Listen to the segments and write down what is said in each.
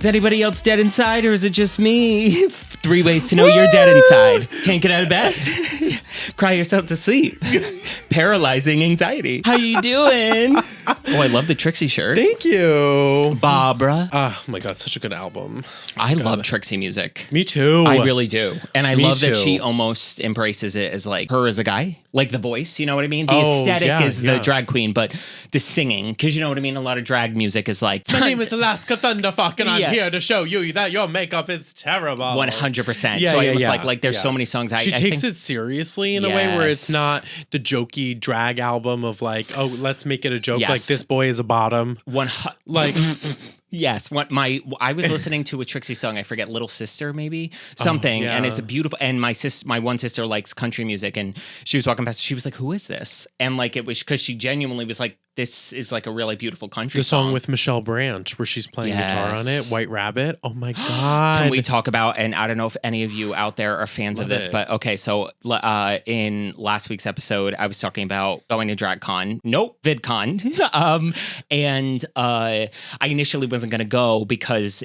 Is anybody else dead inside or is it just me? 3 ways to know you're dead inside. Can't get out of bed? Cry yourself to sleep. Paralyzing anxiety. How you doing? Oh, I love the Trixie shirt. Thank you. Barbara. Oh my God, such a good album. I love Trixie music. Me too. I really do. And I love that too. she almost embraces it as like her as a guy. Like the voice, you know what I mean? The aesthetic is the drag queen, but the singing, because you know what I mean? A lot of drag music is like... My name is Alaska Thunderfuck, and I'm here to show you that your makeup is terrible. 100%. So I was like there's so many songs. She takes it seriously in a way where it's not the jokey drag album of like, oh, let's make it a joke. Like this boy is a bottom. Yes, I was listening to a Trixie song. I forget, Little Sister, maybe something, and it's a beautiful. And my one sister likes country music, and she was walking past. She was like, "Who is this?" And like it was because she genuinely was like, "This is like a really beautiful country." The song with Michelle Branch, where she's playing guitar on it, White Rabbit. Oh my God! Can we talk about? And I don't know if any of you out there are fans of this, but okay. So in last week's episode, I was talking about going to DragCon. Nope, VidCon. And I initially wasn't going to go because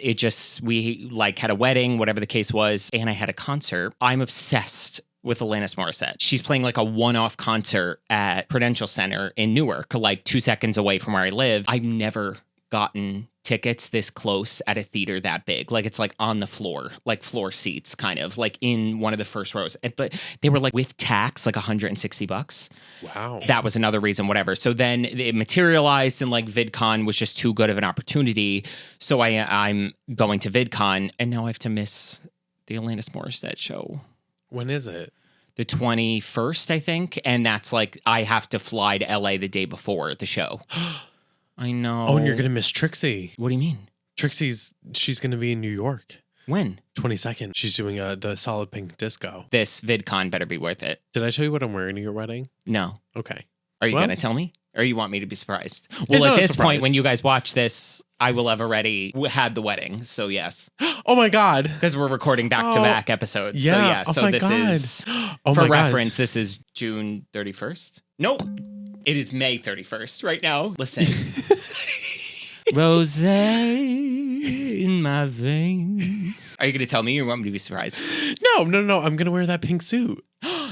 we like had a wedding, whatever the case was, and I had a concert. I'm obsessed with Alanis Morissette. She's playing like a one-off concert at Prudential Center in Newark, like 2 seconds away from where I live. I've never gotten tickets this close at a theater that big. Like it's like on the floor, like floor seats kind of like in one of the first rows. But they were like with tax, like $160. Wow. That was another reason, whatever. So then it materialized and like VidCon was just too good of an opportunity. So I'm going to VidCon and now I have to miss the Alanis Morissette show. When is it? The 21st, I think. And that's like, I have to fly to LA the day before the show. I know. Oh, and you're going to miss Trixie. What do you mean? She's going to be in New York. When? 22nd. She's doing the Solid Pink Disco. This VidCon better be worth it. Did I tell you what I'm wearing to your wedding? No. Okay. Are you going to tell me? Or you want me to be surprised? Well, at this point, when you guys watch this, I will have already had the wedding. So, yes. Oh, my God. Because we're recording back-to-back episodes. Yeah. So, yeah. this is, for reference, this is June 31st. Nope. It is May 31st right now. Listen. Rosé in my veins. Are you going to tell me or you want me to be surprised? No. I'm going to wear that pink suit.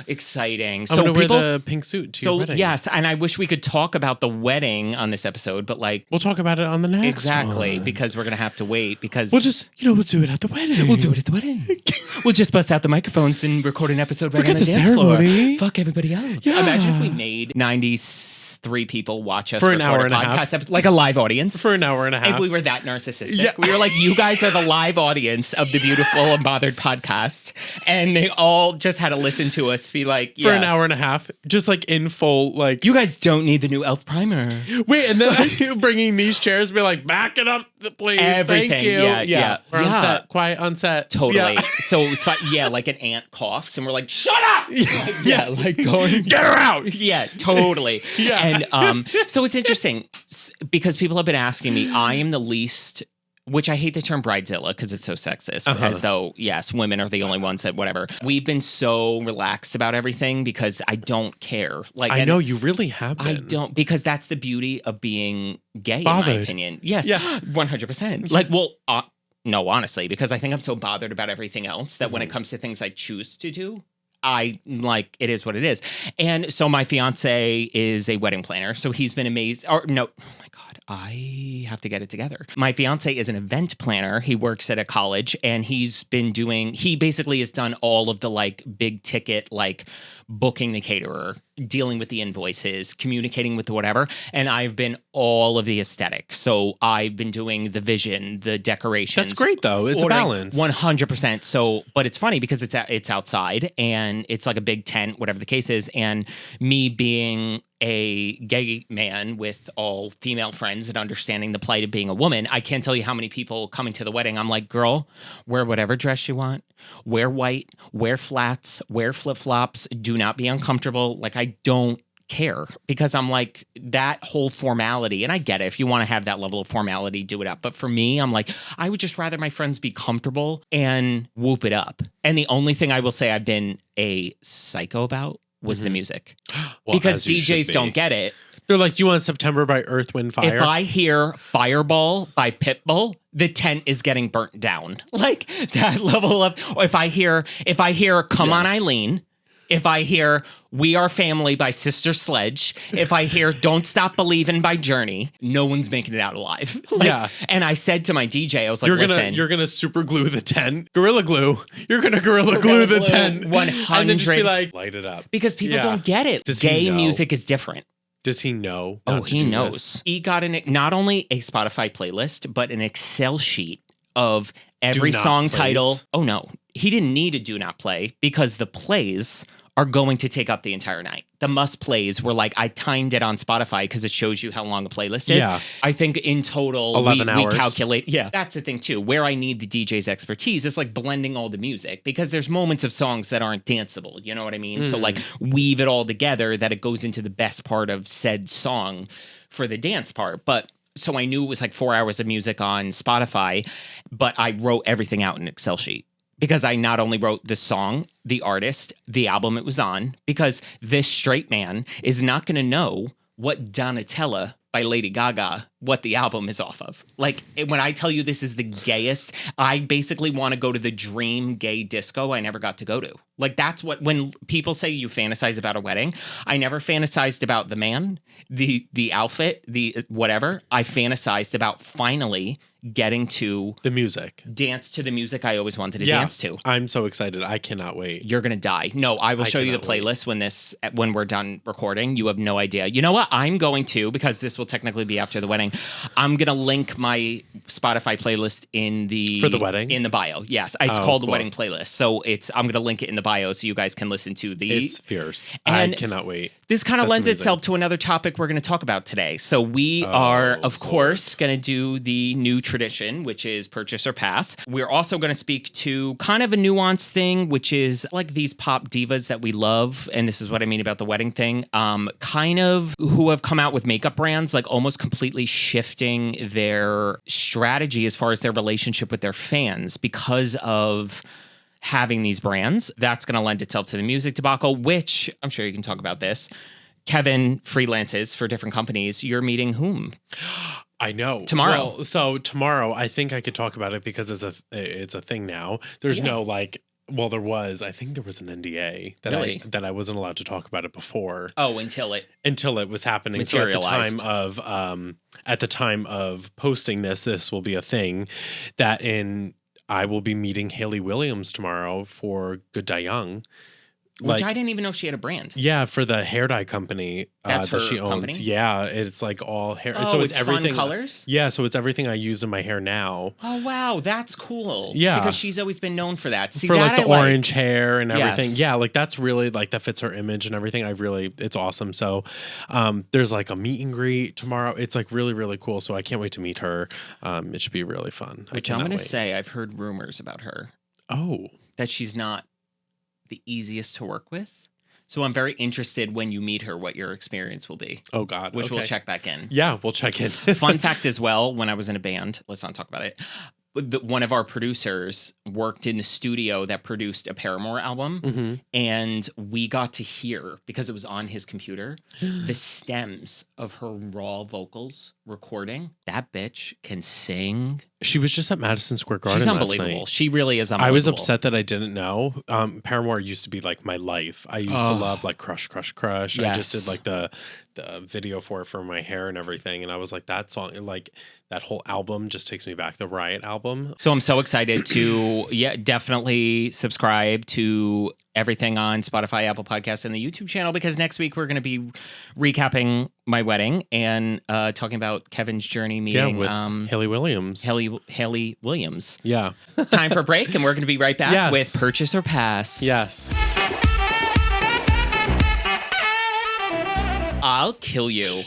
Exciting. I'm going to wear the pink suit to your wedding. Yes, and I wish we could talk about the wedding on this episode, but like... We'll talk about it on the next Exactly, one. Because we're going to have to wait because... We'll just, we'll do it at the wedding. We'll do it at the wedding. We'll just bust out the microphones and record an episode right on the dance ceremony. floor. Fuck everybody else. Yeah. Imagine if we made 93 people watch us for an hour and a half. Episode, like a live audience. For an hour and a half. If we were that narcissistic. Yeah. We were like, you guys are the live audience of the Beautiful Unbothered podcast. And they all just had to listen to us be like, for an hour and a half, just like in full, like... You guys don't need the new e.l.f. primer. Wait, and then bringing these chairs, be like, back it up, please. Everything. Thank you. Yeah. We're on set. Quiet on set. Totally. Yeah. So it was fun. Yeah, like an ant coughs, and we're like, shut up! Like going... Get her out! Yeah, totally. Yeah. And so it's interesting, because people have been asking me, I am the least... Which I hate the term bridezilla because it's so sexist, as though, yes, women are the only ones that whatever. We've been so relaxed about everything because I don't care. Like I know you really have been. I don't, because that's the beauty of being gay, in my opinion. Yes, 100%. Like, well, no, honestly, because I think I'm so bothered about everything else that when it comes to things I choose to do, I like it is what it is. And so my fiance is a wedding planner. So he's been amazed. Or no, oh my God, I have to get it together. My fiance is an event planner. He works at a college and he basically has done all of the like big ticket, like booking the caterer, dealing with the invoices, communicating with the whatever. And I've been all of the aesthetic. So I've been doing the vision, the decorations. That's great though. It's a balance. 100%. So, but it's funny because it's outside and it's like a big tent, whatever the case is. And me being a gay man with all female friends and understanding the plight of being a woman, I can't tell you how many people coming to the wedding, I'm like, girl, wear whatever dress you want, wear white, wear flats, wear flip-flops, do not be uncomfortable. Like, I don't care because I'm like, that whole formality, and I get it, if you want to have that level of formality, do it up. But for me, I'm like, I would just rather my friends be comfortable and whoop it up. And the only thing I will say I've been a psycho about was the music. Well, because DJs don't get it. They're like, you want September by Earth, Wind, Fire? If I hear Fireball by Pitbull, the tent is getting burnt down. Like that level of, or if I hear Come On Eileen, if I hear We Are Family by Sister Sledge, if I hear Don't Stop Believin' by Journey, no one's making it out alive. Like, and I said to my DJ, I was like, listen. You're going to super glue the tent. Gorilla glue. You're going to gorilla glue the tent. 100. And then just be like, light it up. Because people don't get it. Gay music is different. Does he know? Oh, he knows. This? He got not only a Spotify playlist, but an Excel sheet of every song title. Oh, no. He didn't need a do not play because the plays are going to take up the entire night. The must plays were like, I timed it on Spotify because it shows you how long a playlist is. Yeah. I think in total, 11 hours. We calculate. Yeah, that's the thing too. Where I need the DJ's expertise is like blending all the music because there's moments of songs that aren't danceable. You know what I mean? So like weave it all together that it goes into the best part of said song for the dance part. But so I knew it was like 4 hours of music on Spotify, but I wrote everything out in an Excel sheet. Because I not only wrote the song, the artist, the album it was on, because this straight man is not going to know what Donatella by Lady Gaga, what the album is off of. Like, when I tell you this is the gayest, I basically want to go to the dream gay disco I never got to go to. Like, that's what, when people say you fantasize about a wedding, I never fantasized about the man, the outfit, the whatever. I fantasized about finally getting to the music, dance to the music I always wanted to dance to. I'm so excited. I cannot wait. You're going to die. No, I will show you the playlist when we're done recording. You have no idea. You know what? I'm going to, because this will technically be after the wedding. I'm going to link my Spotify playlist for the wedding in the bio. Yes. It's called the wedding playlist. So I'm going to link it in the bio so you guys can listen to It's fierce. And I cannot wait. This kind of lends itself to another topic we're going to talk about today. So we are, of course, going to do the new tradition, which is purchase or pass. We're also going to speak to kind of a nuanced thing, which is like these pop divas that we love. And this is what I mean about the wedding thing. Kind of who have come out with makeup brands, like almost completely shifting their strategy as far as their relationship with their fans because of having these brands. That's going to lend itself to the music debacle, which I'm sure you can talk about this. Kevin freelances for different companies. You're meeting whom? I know. Tomorrow. Well, so tomorrow, I think I could talk about it because it's a thing now. There's no like, well, there was. I think there was an NDA that I wasn't allowed to talk about it before. Oh, until it was happening. So at the time of posting this will be a thing that I will be meeting Hayley Williams tomorrow for Good Die Young. Which I didn't even know she had a brand. Yeah, for the hair dye company that she owns. Company? Yeah, it's like all hair. Oh, so it's everything. Fun colors? Yeah, so it's everything I use in my hair now. Oh, wow. That's cool. Yeah. Because she's always been known for that. See, for like the orange hair and everything. Yes. Yeah, like that's really like that fits her image and everything. It's awesome. So there's like a meet and greet tomorrow. It's like really, really cool. So I can't wait to meet her. It should be really fun. Which I'm going to say, I've heard rumors about her. Oh. That she's not the easiest to work with. So I'm very interested when you meet her, what your experience will be. Oh, God. Which we'll check back in. Yeah, we'll check in. Fun fact as well, when I was in a band, let's not talk about it. One of our producers worked in the studio that produced a Paramore album. And we got to hear, because it was on his computer, the stems of her raw vocals recording. That bitch can sing. She was just at Madison Square Garden. She's unbelievable. Last night. She really is unbelievable. I was upset that I didn't know. Paramore used to be like my life. I used to love like Crush, Crush, Crush. Yes. I just did like the video for it for my hair and everything. And I was like, that song, like that whole album just takes me back. The Riot album. So I'm so excited to, definitely subscribe to everything on Spotify, Apple Podcasts, and the YouTube channel, because next week we're going to be recapping my wedding and talking about Kevin's journey meeting with Hayley Williams. Hayley Williams. Yeah. Time for a break, and we're going to be right back with Purchase or Pass. Yes. I'll kill you.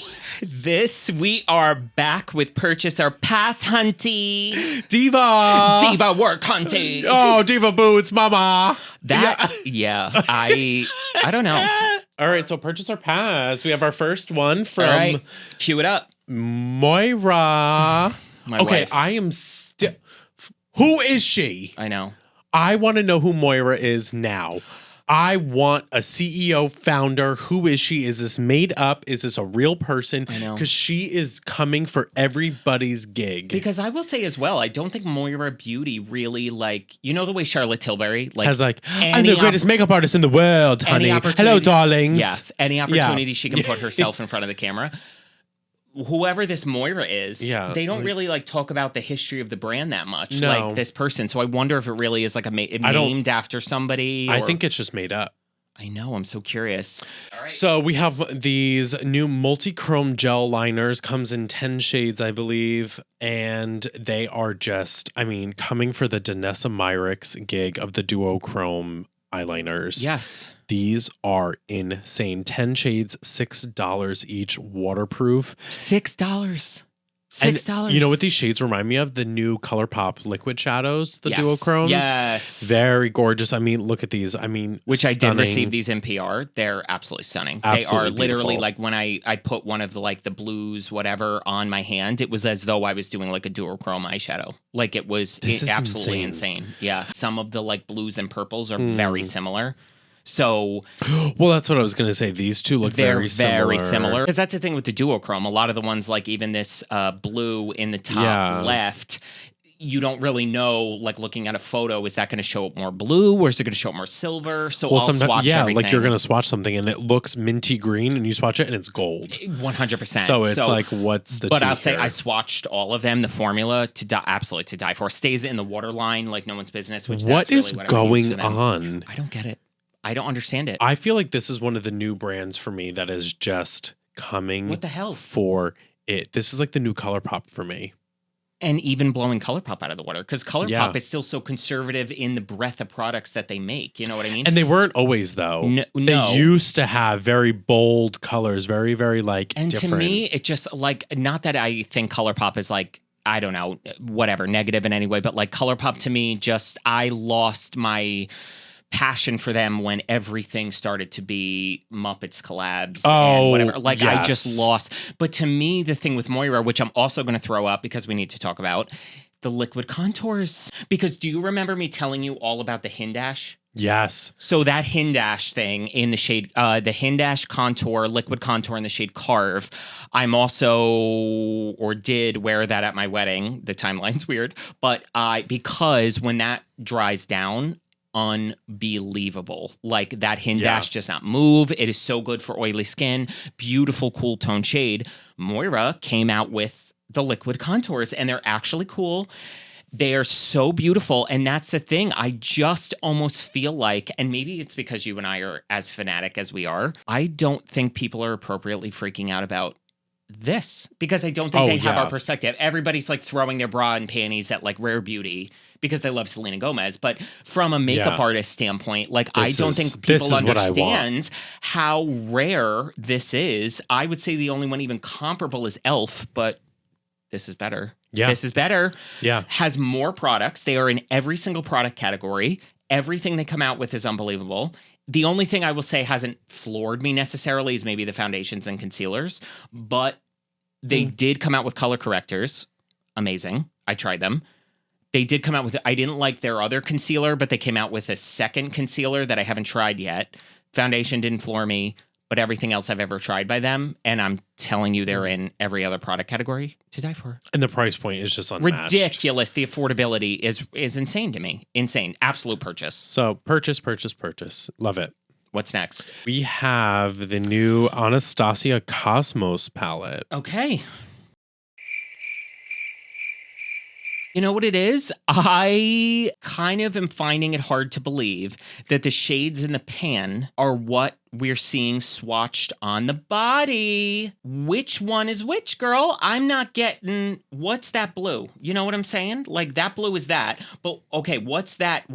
We are back with Purchase or Pass, hunty. Diva work, hunty. Oh, Diva boots, mama. I don't know. All right, so Purchase or Pass. We have our first one from... All right, cue it up. Moira. My wife. I am still... Who is she? I know. I want to know who Moira is now. I want a CEO founder. Who is she? Is this made up? Is this a real person? I know. Because she is coming for everybody's gig. Because I will say as well, I don't think Moira Beauty really like, you know the way Charlotte Tilbury like has like, I'm the greatest makeup artist in the world, honey. Hello, darlings. Yes. Any opportunity she can put herself in front of the camera. Whoever this Moira is, they don't really like talk about the history of the brand that much, like this person. So I wonder if it really is like named after somebody. I think it's just made up. I know. I'm so curious. All right. So we have these new multi-chrome gel liners, comes in 10 shades, I believe. And they are just, I mean, coming for the Danessa Myricks gig of the duochrome eyeliners. Yes. These are insane. 10 shades, $6 each, waterproof. $6. $6. You know what these shades remind me of? The new ColourPop liquid shadows, the duochromes. Yes. Very gorgeous. I mean, look at these. I mean, which stunning. I did receive these in PR. They're absolutely stunning. Absolutely they are literally beautiful. like when I put one of the like the blues, whatever, on my hand, it was as though I was doing like a duochrome eyeshadow. Like it was absolutely insane. Yeah. Some of the like blues and purples are very similar. So, well, that's what I was going to say. These two look very similar. Because that's the thing with the duochrome. A lot of the ones, like even this blue in the top left, you don't really know, like looking at a photo, is that going to show up more blue or is it going to show up more silver? So I'll swatch everything. Like you're going to swatch something and it looks minty green and you swatch it and it's gold. 100%. So it's like, what's the But I'll say I swatched all of them. The formula absolutely to die for. Stays in the waterline like no one's business. Which what is going on? I don't get it. I don't understand it. I feel like this is one of the new brands for me that is just coming. What the hell? For it. This is like the new ColourPop for me. And even blowing ColourPop out of the water. Because ColourPop is still so conservative in the breadth of products that they make. You know what I mean? And they weren't always, though. No. They used to have very bold colors. Very, very like and different. And to me, it just like, not that I think ColourPop is like, I don't know, whatever, negative in any way. But like ColourPop to me, just I lost my passion for them when everything started to be Muppets collabs and whatever. Like I just lost. But to me, the thing with Moira, which I'm also going to throw up because we need to talk about, the liquid contours. Because do you remember me telling you all about the Hindash? Yes. So that Hindash thing in the shade, the Hindash contour, liquid contour in the shade Carve. I'm also, or did wear that at my wedding. The timeline's weird. But because when that dries down, unbelievable. Like that Hindash does not move. It is so good for oily skin. Beautiful, cool tone shade. Moira came out with the liquid contours and they're actually cool. They are so beautiful. And that's the thing. I just almost feel like, and maybe it's because you and I are as fanatic as we are, I don't think people are appropriately freaking out about this because I don't think they have our perspective. Everybody's like throwing their bra and panties at like Rare Beauty because they love Selena Gomez. But from a makeup artist standpoint, like I don't think people understand how rare this is. I would say the only one even comparable is e.l.f., but this is better. Yeah. This is better. Yeah. Has more products. They are in every single product category. Everything they come out with is unbelievable. The only thing I will say hasn't floored me necessarily is maybe the foundations and concealers, but they did come out with color correctors. Amazing. I tried them. They did come out with, I didn't like their other concealer, but they came out with a second concealer that I haven't tried yet. Foundation didn't floor me, but everything else I've ever tried by them, and I'm telling you they're in every other product category to die for. And the price point is just unmatched. Ridiculous. The affordability is insane to me. Insane. Absolute purchase. So purchase. Love it. What's next? We have the new Anastasia Cosmos palette. Okay. You know what it is? I kind of am finding it hard to believe that the shades in the pan are what we're seeing swatched on the body. Which one is which, girl? I'm not getting, what's that blue? You know what I'm saying? Like that blue is that. But okay, what's that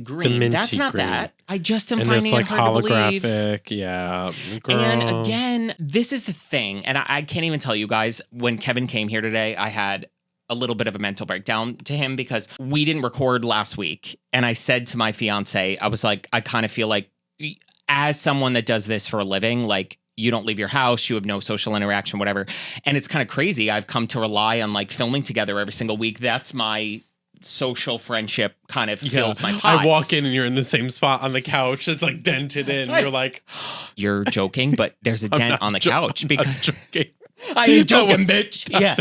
green? That's not green. That. I just am finding it hard to believe. Holographic, yeah. Girl. And again, this is the thing. And I can't even tell you guys, when Kevin came here today, I had a little bit of a mental breakdown to him because we didn't record last week. And I said to my fiance, I was like, I kind of feel like as someone that does this for a living, like you don't leave your house, you have no social interaction, whatever. And it's kind of crazy. I've come to rely on like filming together every single week. That's my social friendship kind of fills my pot. I walk in and you're in the same spot on the couch. It's like dented in. You're like, you're joking, but there's a dent on the couch because I'm joking. I ain't joking, bitch. Yeah,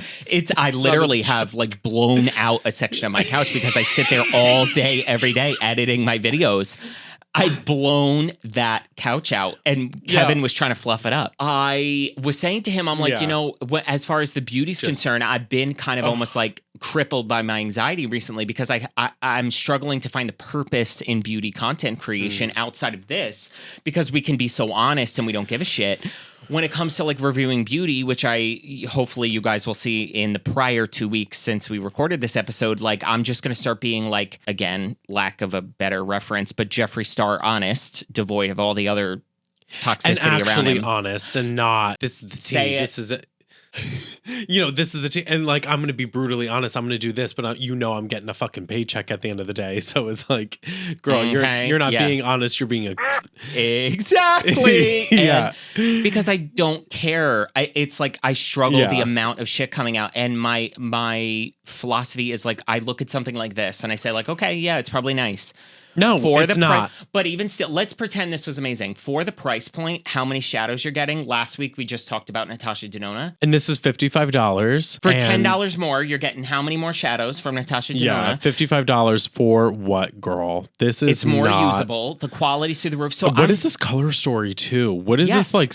I literally have like blown out a section of my couch because I sit there all day, every day, editing my videos. I'd blown that couch out, and Kevin was trying to fluff it up. I was saying to him, I'm like, as far as the beauty's concerned, I've been kind of almost like crippled by my anxiety recently because I'm struggling to find the purpose in beauty content creation outside of this because we can be so honest and we don't give a shit. When it comes to like reviewing beauty, which hopefully you guys will see in the prior 2 weeks since we recorded this episode, like I'm just going to start being like, again, lack of a better reference, but Jeffree Star honest, devoid of all the other toxicity around him. And actually honest and not, this is the tea, this is it. This is the tea. And like, I'm going to be brutally honest. I'm going to do this, but I'm getting a fucking paycheck at the end of the day. So it's like, girl, you're not being honest. You're being exactly. Because I don't care. It's like, I struggle the amount of shit coming out. And my philosophy is like, I look at something like this and I say like, okay, yeah, it's probably nice. No, it's not. But even still, let's pretend this was amazing. For the price point, how many shadows you're getting? Last week, we just talked about Natasha Denona. And this is $55. For $10 more, you're getting how many more shadows from Natasha Denona? Yeah, $55 for what, girl? It's more usable. The quality's through the roof. So what is this color story, too? What is this like,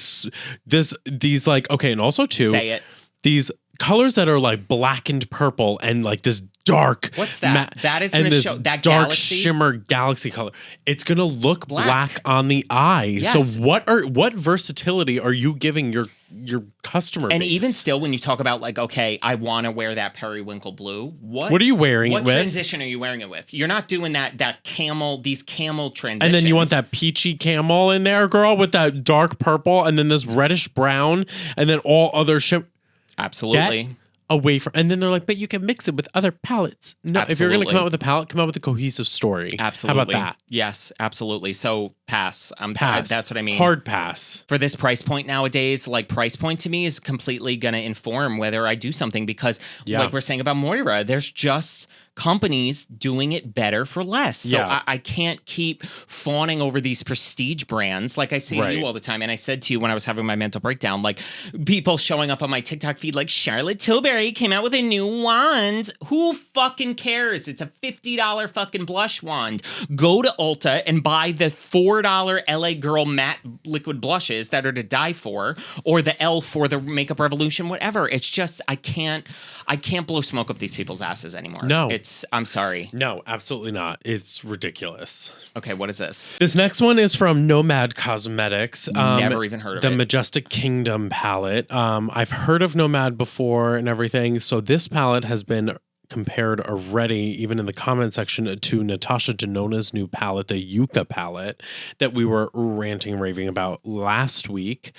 these like, okay, and also, too. Say it. These colors that are like black and purple and like this dark. What's that? That is going to show that dark galaxy? Shimmer galaxy color. It's going to look black on the eye. Yes. So what versatility are you giving your customer base? And even still, when you talk about like, okay, I want to wear that periwinkle blue. What are you wearing it with? What transition are you wearing it with? You're not doing these camel transitions. And then you want that peachy camel in there, girl, with that dark purple and then this reddish brown and then all other Absolutely. Get away from, and then they're like, but you can mix it with other palettes. No, absolutely. If you're going to come out with a palette, come out with a cohesive story. Absolutely. How about that? Yes, absolutely. So pass. Sorry, that's what I mean. Hard pass. For this price point nowadays, like price point to me is completely going to inform whether I do something because like we're saying about Moira, there's just companies doing it better for less. So I can't keep fawning over these prestige brands like I say to you all the time. And I said to you when I was having my mental breakdown, like people showing up on my TikTok feed like Charlotte Tilbury came out with a new wand. Who fucking cares? It's a $50 fucking blush wand. Go to Ulta and buy the $4 LA Girl matte liquid blushes that are to die for, or the L for the Makeup Revolution, whatever. It's just I can't blow smoke up these people's asses anymore. No. I'm sorry. No, absolutely not. It's ridiculous. Okay, what is this? This next one is from Nomad Cosmetics. Never even heard of it. The Majestic Kingdom palette. I've heard of Nomad before and everything. So this palette has been compared already, even in the comment section, to Natasha Denona's new palette, the Yucca palette, that we were ranting and raving about last week.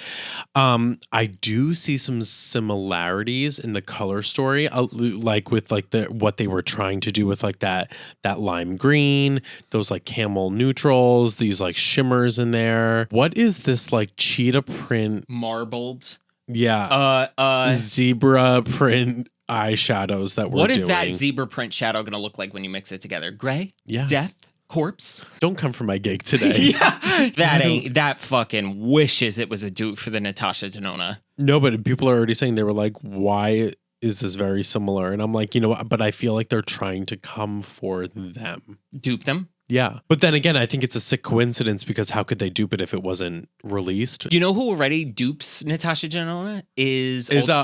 I do see some similarities in the color story, like with like what they were trying to do with like that lime green, those like camel neutrals, these like shimmers in there. What is this like cheetah print? Marbled. Yeah. Zebra print eyeshadows that we're doing. What is that zebra print shadow going to look like when you mix it together? Gray? Yeah. Death? Corpse? Don't come for my gig today. That fucking wishes it was a dupe for the Natasha Denona. No, but people are already saying, they were like, why is this very similar? And I'm like, but I feel like they're trying to come for them. Dupe them? Yeah. But then again, I think it's a sick coincidence because how could they dupe it if it wasn't released? You know who already dupes Natasha Denona?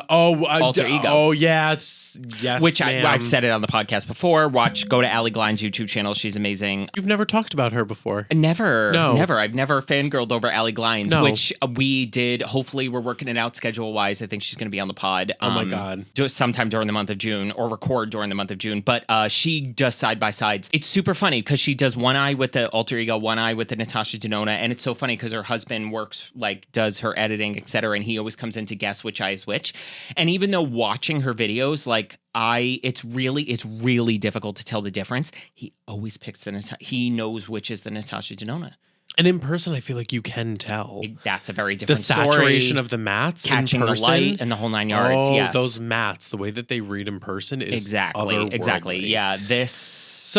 Alter Ego. Oh, yeah. Yes, which I've said it on the podcast before. Go to Allie Glein's YouTube channel. She's amazing. You've never talked about her before. Never. No. Never. I've never fangirled over Allie Glein's, which we did. Hopefully, we're working it out schedule-wise. I think she's going to be on the pod. Oh, my God. Sometime during the month of June or record during the month of June. But she does side-by-sides. It's super funny because she does one eye with the Alter Ego, one eye with the Natasha Denona, and it's so funny because her husband does her editing, etc., and he always comes in to guess which eye is which. And even though watching her videos, it's really difficult to tell the difference. He always picks he knows which is the Natasha Denona. And in person, I feel like you can tell. That's a very different story. The saturation of the mattes catching in person, the light and the whole 9 yards. Oh, yes. those mattes, the way that they read in person is exactly. Yeah, this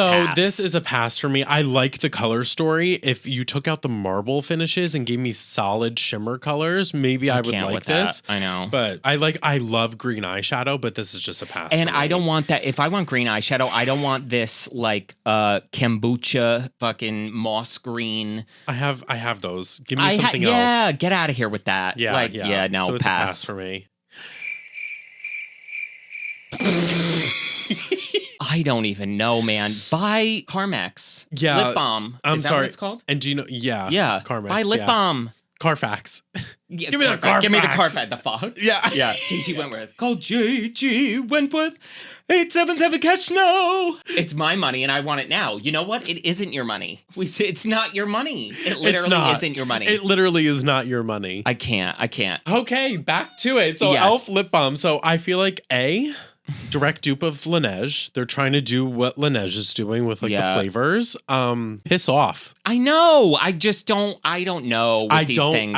is a pass for me. I like the color story. If you took out the marble finishes and gave me solid shimmer colors, maybe I would like this. I know. But I love green eyeshadow, but this is just a pass. And I don't want that. If I want green eyeshadow, I don't want this like kombucha fucking moss green. I have those. Give me something else. Yeah, get out of here with that. Yeah. No, so it's pass. A pass for me. I don't even know, man. Buy Carmex. Yeah. Lip balm. I'm Is that sorry. what it's called? And do you know? Yeah. Yeah. Carmex. Buy lip balm. Carfax. Yeah, Give me the Carfax. Give me the Carfax. The fuck? Yeah. Yeah. J.G. Wentworth. Call J.G. Wentworth. 877 cash now. It's my money and I want it now. You know what? It isn't your money. It's not your money. It literally isn't your money. It literally is not your money. I can't. Okay, back to it. So e.l.f. lip balm. So I feel like direct dupe of Laneige. They're trying to do what Laneige is doing with like the flavors. Piss off. I know. I don't know with these things.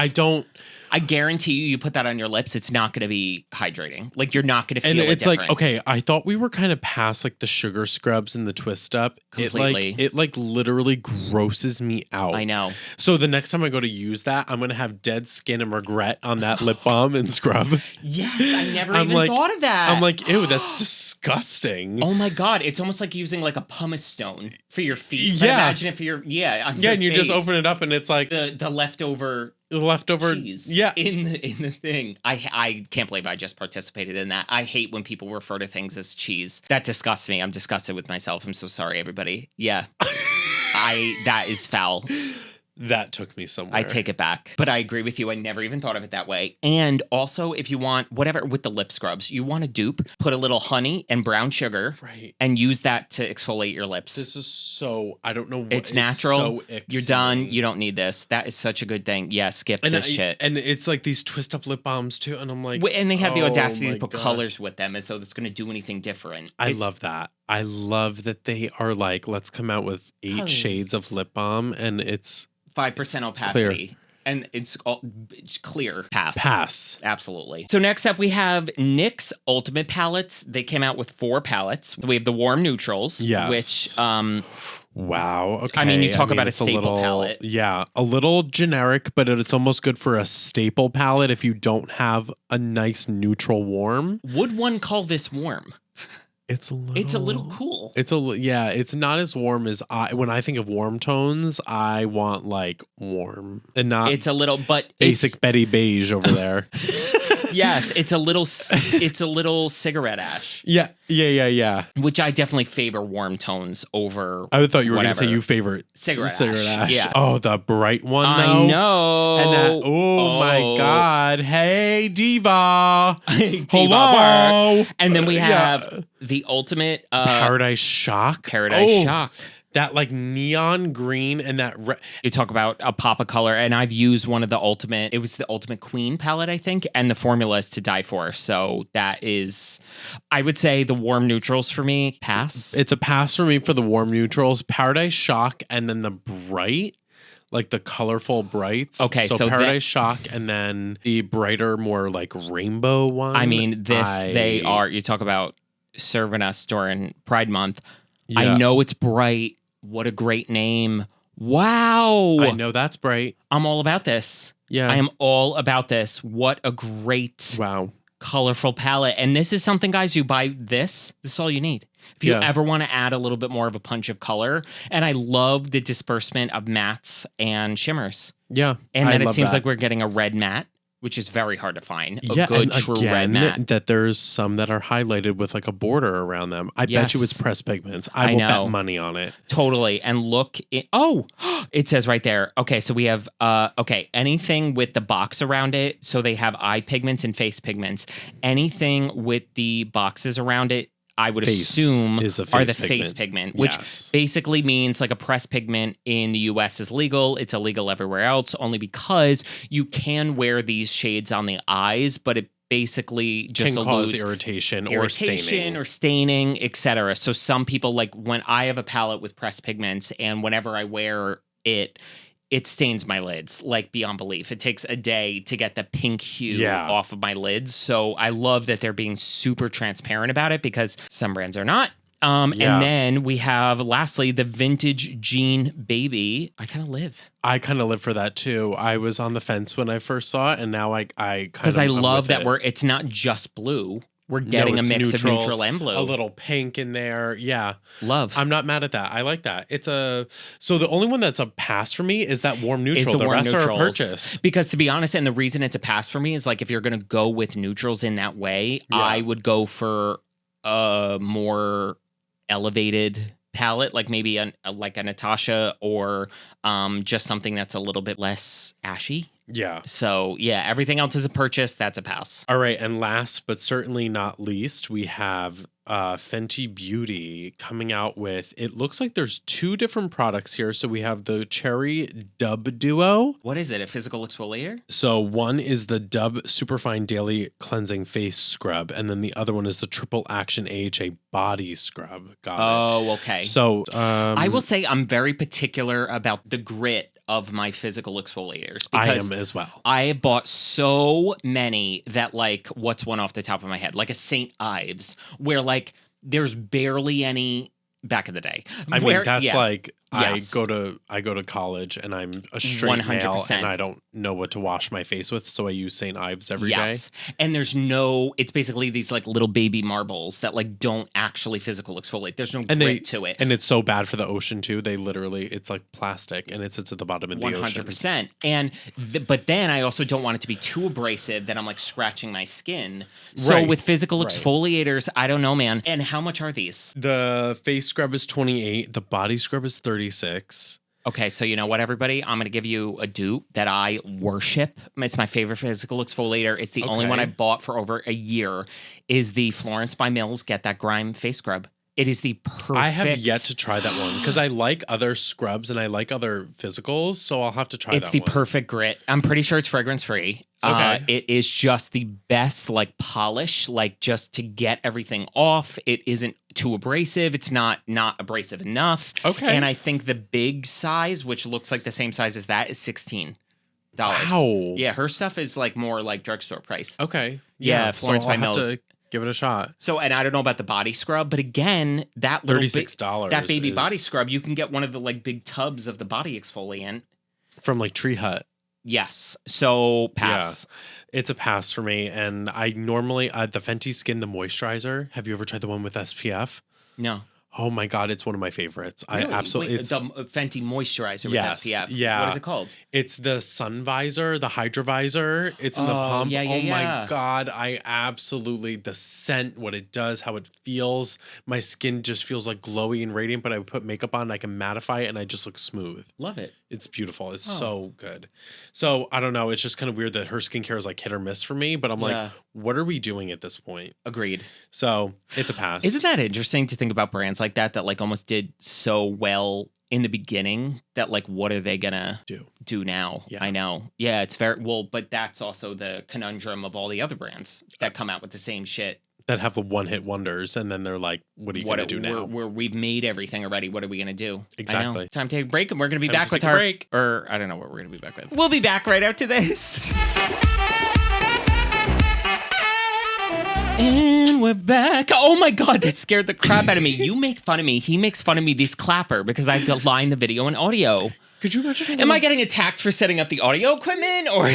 I guarantee you put that on your lips, it's not going to be hydrating. Like, you're not going to feel a difference. Like, okay, I thought we were kind of past, like, the sugar scrubs and the twist up. Completely. It literally grosses me out. I know. So the next time I go to use that, I'm going to have dead skin and regret on that lip balm and scrub. Yes, I never even thought of that. I'm like, ew, that's disgusting. Oh, my God. It's almost like using, like, a pumice stone for your feet. Yeah. Imagine if you're, and you just open it up and it's like... The leftover cheese in the thing. I can't believe I just participated in that. I hate when people refer to things as cheese. That disgusts me. I'm disgusted with myself. I'm so sorry, everybody. Yeah. That is foul. That took me somewhere. I take it back. But I agree with you. I never even thought of it that way. And also, if you want whatever with the lip scrubs, you want a dupe, put a little honey and brown sugar and use that to exfoliate your lips. This is so, I don't know what. It's natural. So You're done. You don't need this. That is such a good thing. Yeah, skip this shit. And it's like these twist up lip balms too. And I'm like, and they have the audacity to put colors with them as though it's going to do anything different. I love that. I love that they are like, let's come out with 8 shades of lip balm and it's 5% opacity. Clear. And it's clear. Pass. Absolutely. So next up we have NYX Ultimate Palettes. They came out with 4 palettes. We have the warm neutrals. Yes. Which wow. Okay. I mean, you talk about a staple palette. Yeah. A little generic, but it's almost good for a staple palette if you don't have a nice neutral warm. Would one call this warm? It's a little cool. It's not as warm as when I think of warm tones, I want like warm and not it's a little but basic Betty beige over there. Yes, it's a little cigarette ash. Yeah. Which I definitely favor warm tones over. I thought you were going to say you favorite cigarette ash. Yeah. Oh, the bright one. I know. And that. Oh my God! Hey, diva. Hello. And then we have the ultimate Paradise Shock. Shock. That like neon green and that you talk about a pop of color, and I've used one of the ultimate. It was the Ultimate Queen palette, I think, and the formula is to die for. So that is, I would say, the warm neutrals for me. Pass. It's a pass for me for the warm neutrals. Paradise Shock, and then the bright. Like the colorful brights. Okay, so Paradise Shock, and then the brighter, more like rainbow one. I mean, they are. You talk about serving us during Pride Month. Yeah. I know it's bright. What a great name. Wow. I know that's bright. I'm all about this. Yeah. I am all about this. What a great colorful palette. And this is something, guys, you buy this is all you need. If you ever want to add a little bit more of a punch of color. And I love the disbursement of mattes and shimmers. Yeah. And then it seems like we're getting a red matte, which is very hard to find. A good, true red matte. That there's some that are highlighted with like a border around them. I bet you it's pressed pigments. I will bet money on it. Totally. And look, it says right there. Okay, so we have, anything with the box around it. So they have eye pigments and face pigments. Anything with the boxes around it, I would assume are the face pigment, which basically means like a pressed pigment in the US is legal. It's illegal everywhere else, only because you can wear these shades on the eyes, but it basically just can cause irritation or staining, etc. So some people, like when I have a palette with pressed pigments and whenever I wear it, it stains my lids like beyond belief. It takes a day to get the pink hue off of my lids. So I love that they're being super transparent about it because some brands are not. And then we have, lastly, the Vintage Jean Baby. I kind of live for that too. I was on the fence when I first saw it, and now I kind of, because I love that it's not just blue. We're getting a mix of neutral and blue. A little pink in there. Yeah. Love. I'm not mad at that. I like that. So the only one that's a pass for me is that warm neutral. The rest are a purchase. Because to be honest, and the reason it's a pass for me is like if you're going to go with neutrals in that way, I would go for a more elevated palette, like maybe like a Natasha or just something that's a little bit less ashy. Yeah. So, yeah, everything else is a purchase. That's a pass. All right. And last but certainly not least, we have Fenty Beauty coming out with, it looks like there's 2 different products here. So we have the Cherry Dub Duo. What is it? A physical exfoliator? So one is the Dub Superfine Daily Cleansing Face Scrub. And then the other one is the Triple Action AHA Body Scrub. Got it. Oh, okay. So I will say I'm very particular about the grit of my physical exfoliators. I am as well. I bought so many that, like, what's one off the top of my head? Like a St. Ives, where, like, there's barely any back in the day. I mean, that's like... Yes. I go to college and I'm a straight 100%. Male and I don't know what to wash my face with, so I use St. Ives every day. And there's it's basically these like little baby marbles that like don't actually physical exfoliate. There's no grit to it. And it's so bad for the ocean too. They literally, it's like plastic and it sits at the bottom of the ocean. 100%. And but then I also don't want it to be too abrasive that I'm like scratching my skin. So with physical exfoliators, I don't know, man. And how much are these? The face scrub is $28. The body scrub is $36. Okay, so you know what, everybody? I'm going to give you a dupe that I worship. It's my favorite physical exfoliator. It's the only one I bought for over a year. Is the Florence by Mills Get That Grime face scrub. It is the perfect... I have yet to try that one because I like other scrubs and I like other physicals, so I'll have to try that one. It's the perfect grit. I'm pretty sure it's fragrance-free. Okay. It is just the best, like, polish, like, just to get everything off. It isn't too abrasive. It's not abrasive enough. Okay. And I think the big size, which looks like the same size as that, is $16. Wow. Yeah, her stuff is, like, more like drugstore price. Okay. Yeah, Florence by Mills. Give it a shot. So, and I don't know about the body scrub, but again, that little $36. That baby body scrub, you can get one of the like big tubs of the body exfoliant from like Tree Hut. Yes. So pass. Yeah. It's a pass for me. And I normally the Fenty Skin, the moisturizer. Have you ever tried the one with SPF? No. Oh my God, it's one of my favorites. Really? I absolutely... It's the Fenty moisturizer with SPF. Yeah. What is it called? It's the Sun Visor, the Hydra Visor. It's in the pump. Yeah, my God, I absolutely... The scent, what it does, how it feels. My skin just feels like glowy and radiant, but I put makeup on and I can mattify it and I just look smooth. Love it. It's beautiful. It's so good. So, I don't know. It's just kind of weird that her skincare is like hit or miss for me, but I'm like, what are we doing at this point? Agreed. So, it's a pass. Isn't that interesting to think about brands like that like almost did so well in the beginning that like what are they gonna do now? Yeah. I know. Yeah, it's very well, but that's also the conundrum of all the other brands that come out with the same shit. That have the one-hit wonders, and then they're like, what are you going to do now? We've made everything already. What are we going to do? Exactly. Time to take a break, and we're going to be back with our... Or, I don't know what we're going to be back with. We'll be back right after this. And we're back. Oh my God, that scared the crap out of me. You make fun of me. He makes fun of me, this clapper, because I have to line the video and audio. Could you imagine? Am I getting attacked for setting up the audio equipment, or...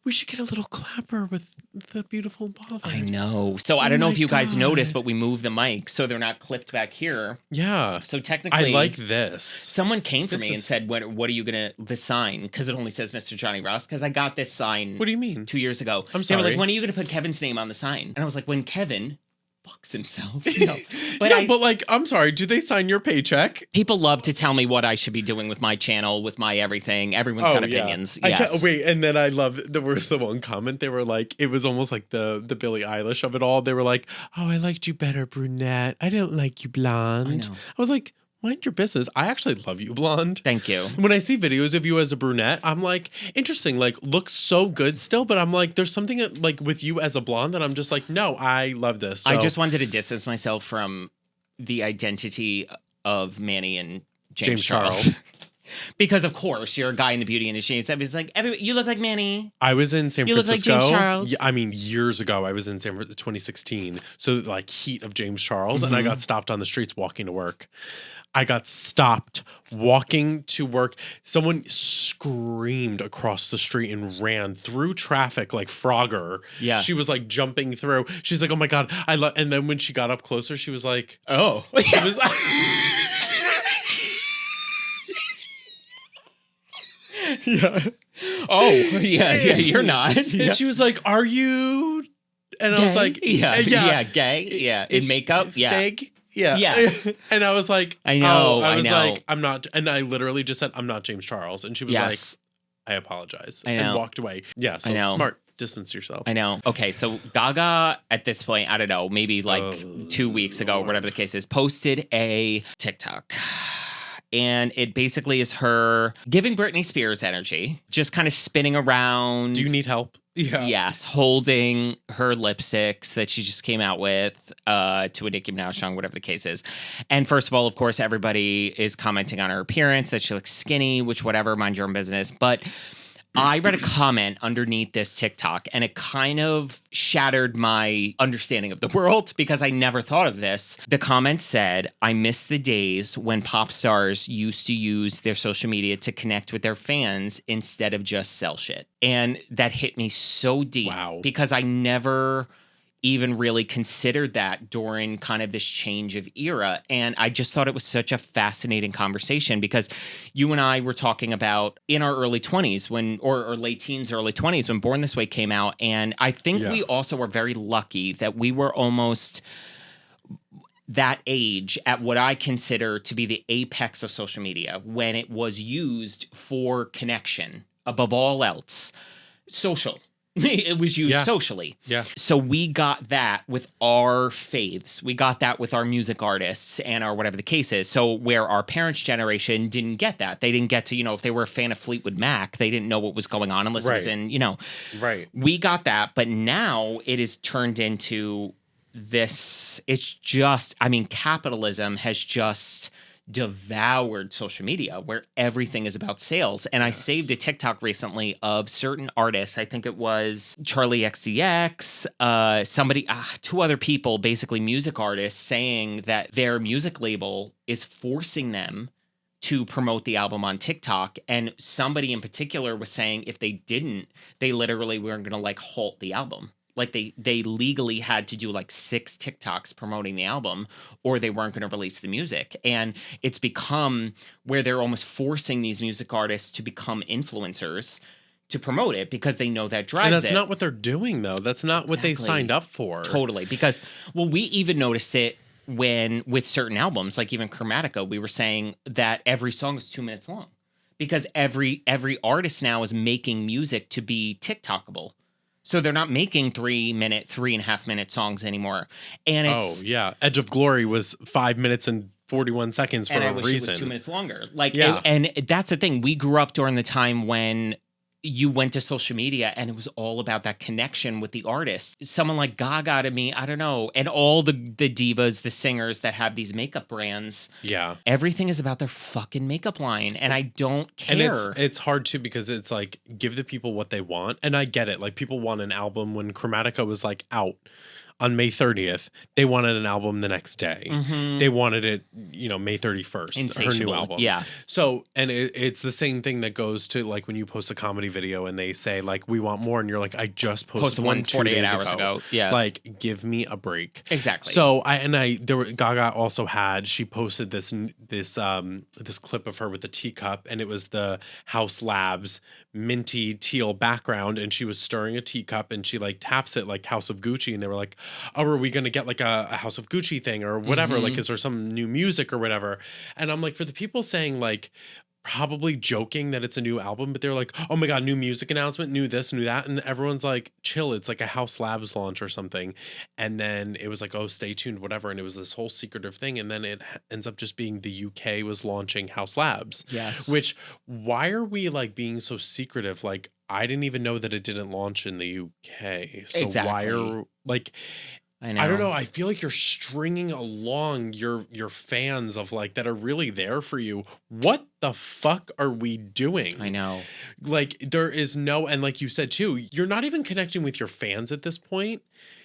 We should get a little clapper with the beautiful ball. I know. So I don't know if you guys noticed, but we moved the mic so they're not clipped back here. Yeah. So technically, I like this. Someone came for me and said, "What are you gonna the sign?" Because it only says Mr. Johnny Ross. Because I got this sign. What do you mean? 2 years ago. I'm sorry. They were like, "When are you gonna put Kevin's name on the sign?" And I was like, "When Kevin fucks himself." No. But like, I'm sorry, do they sign your paycheck? People love to tell me what I should be doing with my channel, with my everything. Everyone's got opinions. Yes. Wait, and then I love there was the one comment. They were like, it was almost like the Billie Eilish of it all. They were like, "Oh, I liked you better brunette. I don't like you blonde." I was like, mind your business. I actually love you blonde. Thank you. When I see videos of you as a brunette, I'm like, interesting, like looks so good still, but I'm like, there's something like with you as a blonde that I'm just like, no, I love this. So. I just wanted to distance myself from the identity of Manny and James Charles. Because of course you're a guy in the beauty industry. It's like, you look like Manny. I was in San Francisco. You look like James Charles. I mean, years ago, I was in 2016. So like heat of James Charles. And I got stopped on the streets walking to work. I got stopped walking to work. Someone screamed across the street and ran through traffic like Frogger. Yeah. She was like jumping through. She's like, oh my God, I love. And then when she got up closer, she was like, oh. She was like, yeah. Oh, yeah, you're not. And she was like, are you? And gay? I was like, yeah, gay. Yeah. In makeup? Yeah. Fake? Yeah. Yes. And I was like, I know. I was know. like, I'm not. And I literally just said, I'm not James Charles. And she was like, I apologize. I know. And walked away. Yeah. So smart. Distance yourself. I know. Okay. So Gaga at this point, I don't know, maybe like 2 weeks ago, or whatever the case is, posted a TikTok. And it basically is her giving Britney Spears energy, just kind of spinning around. Do you need help? Yeah. Yes, holding her lipsticks that she just came out with to a Nicki Minaj song, whatever the case is. And first of all, of course, everybody is commenting on her appearance, that she looks skinny, which whatever, mind your own business. But I read a comment underneath this TikTok, and it kind of shattered my understanding of the world because I never thought of this. The comment said, I miss the days when pop stars used to use their social media to connect with their fans instead of just sell shit. And that hit me so deep because I never even really considered that during kind of this change of era. And I just thought it was such a fascinating conversation because you and I were talking about in our early 20s or late teens, early 20s when Born This Way came out. And I think we also were very lucky that we were almost that age at what I consider to be the apex of social media when it was used for connection above all else. Social. It was used socially. Yeah. So we got that with our faves. We got that with our music artists and our whatever the case is. So where our parents' generation didn't get that. They didn't get to, if they were a fan of Fleetwood Mac, they didn't know what was going on unless it was in, Right. We got that. But now it is turned into this. It's just, capitalism has just devoured social media where everything is about sales. And I saved a TikTok recently of certain artists. I think it was Charlie XCX, somebody, two other people, basically music artists, saying that their music label is forcing them to promote the album on TikTok. And somebody in particular was saying if they didn't, they literally weren't going to halt the album. Like they legally had to do 6 TikToks promoting the album or they weren't going to release the music. And it's become where they're almost forcing these music artists to become influencers to promote it because they know that drives it. And that's not what they're doing, though. That's not what they signed up for. Totally. Because, we even noticed it with certain albums, like even Chromatica, we were saying that every song is 2 minutes long because every artist now is making music to be TikTokable. So they're not making 3.5 minute songs anymore. And it's Edge of Glory was 5 minutes and 41 seconds for a reason. It was 2 minutes longer. And that's the thing. We grew up during the time when you went to social media and it was all about that connection with the artist. Someone like Gaga to me, I don't know. And all the divas, the singers that have these makeup brands. Yeah. Everything is about their fucking makeup line. And I don't care. And it's hard too because it's give the people what they want. And I get it. People want an album when Chromatica was out on May 30th. They wanted an album the next day. Mm-hmm. They wanted it, May 31st, Insatiable. her new album. Yeah. So, and it's the same thing that goes to when you post a comedy video and they say we want more. And you're I just posted one 48 hours ago. Yeah. Give me a break. Exactly. So Gaga also she posted this clip of her with the teacup and it was the House Labs minty teal background and she was stirring a teacup and she taps it like House of Gucci and they were oh, are we going to get a House of Gucci thing or whatever? Mm-hmm. Is there some new music or whatever? And I'm for the people saying probably joking that it's a new album, but they're oh my God, new music announcement, new this, new that. And everyone's chill. It's a House Labs launch or something. And then it was oh, stay tuned, whatever. And it was this whole secretive thing. And then it ends up just being the UK was launching House Labs. Yes. Which, why are we being so secretive? I didn't even know that it didn't launch in the UK. So exactly. why are I know. I don't know. I feel like you're stringing along your fans of like that are really there for you. What the fuck are we doing? I know. Like there is no, and like you said too, you're not even connecting with your fans at this point.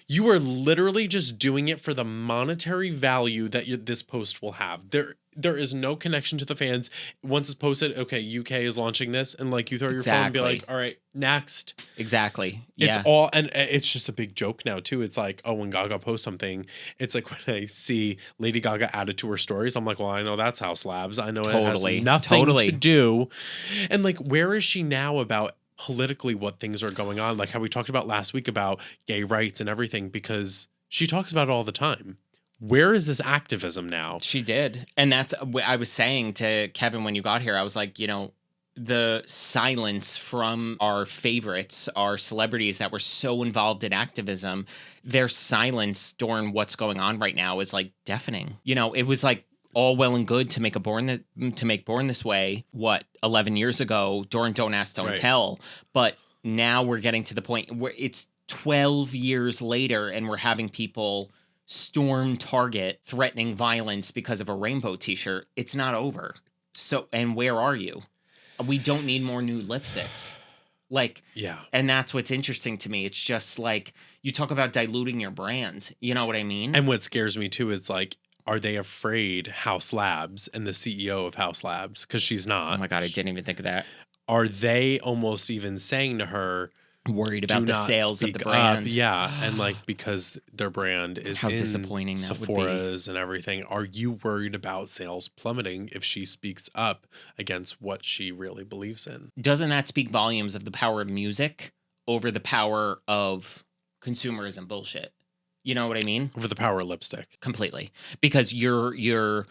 You are literally just doing it for the monetary value that this post will have. There is no connection to the fans. Once it's posted, okay, UK is launching this, and like you throw your phone and be like, all right, next. Exactly. Yeah. It's all, and it's just a big joke now too. It's like, oh, when Gaga posts something, it's like when I see Lady Gaga added to her stories, I'm like, well, I know that's House Labs. I know it has nothing to do. And like, where is she now about politically what things are going on? Like how we talked about last week about gay rights and everything, because she talks about it all the time. Where is this activism now? She did. And that's what I was saying to Kevin when you got here. I was like, the silence from our favorites, our celebrities that were so involved in activism, their silence during what's going on right now is like deafening. It was like all well and good to make Born This Way, 11 years ago during Don't Ask, Don't Tell. But now we're getting to the point where it's 12 years later and we're having people storm Target threatening violence because of a rainbow t-shirt. It's not over. So, and where are you? We don't need more new lipsticks. Yeah. And that's what's interesting to me. It's just like, you talk about diluting your brand. You know what I mean? And what scares me too is like, are they afraid House Labs and the CEO of House Labs, because she's not. Oh my God, I didn't even think of that. Are they almost even saying to her, worried about the sales of the brand? Yeah. And like, because their brand is how disappointing that Sephora's and everything. Are you worried about sales plummeting if she speaks up against what she really believes in? Doesn't that speak volumes of the power of music over the power of consumerism bullshit? You know what I mean? Over the power of lipstick. Completely. Because you're